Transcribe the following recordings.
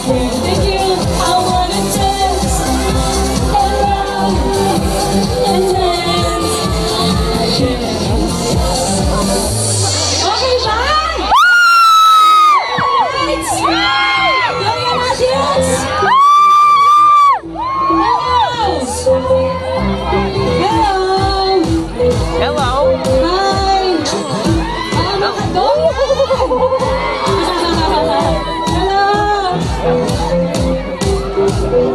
Okay, thank you. I wanna dance and love and dance. Okay, bye! Lights! Gloria Matias! Hello! Hello. Hi! Makadong! Hello!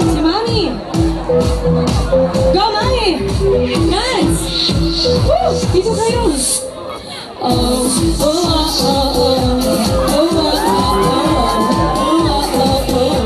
Si Mami! Go, Mami! Dance! Woo! Dito kayo! Oh, oh, oh, oh, oh. Oh, oh, oh,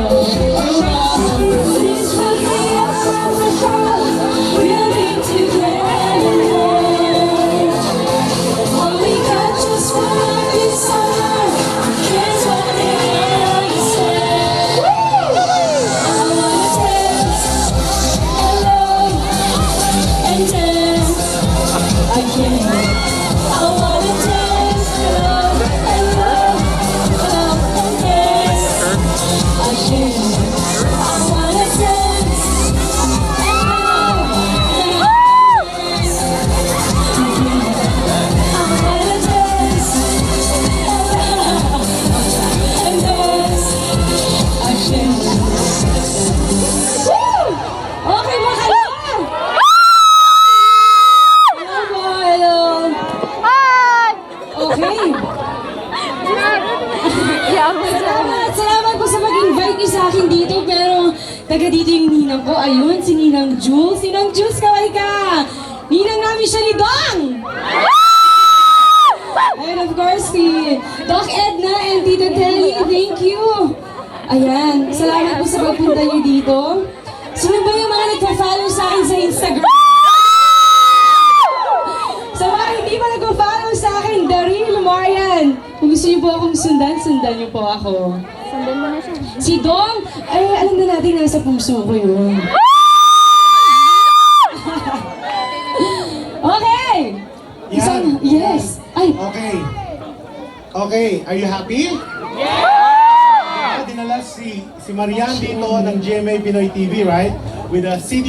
Salamat po sa mag-invite niyo sa akin dito, pero taga dito yung ninang ko. Ayun, si Ninang Jules. Ninang Jules, kaway ka! Ninang namin siya ni Dong! And of course, si Doc Edna and Tita Telly, thank you! Ayan, salamat po sa pagpunta niyo dito. Sino ba yung mga nagpa-follow sa akin sa Instagram? Sa mga hindi pa nagpa-follow sa akin, Daryl Marian. Kung gusto niyo po akong sundan, sundan niyo po ako. Sundan mo na siya. Si Dong, ay alam na natin nasa puso ko yun. Okay! Yan. Yes! Ay! Okay. Okay, are you happy? Yeah! Dinala si Marian dito ng GMA Pinoy TV, right? With a CD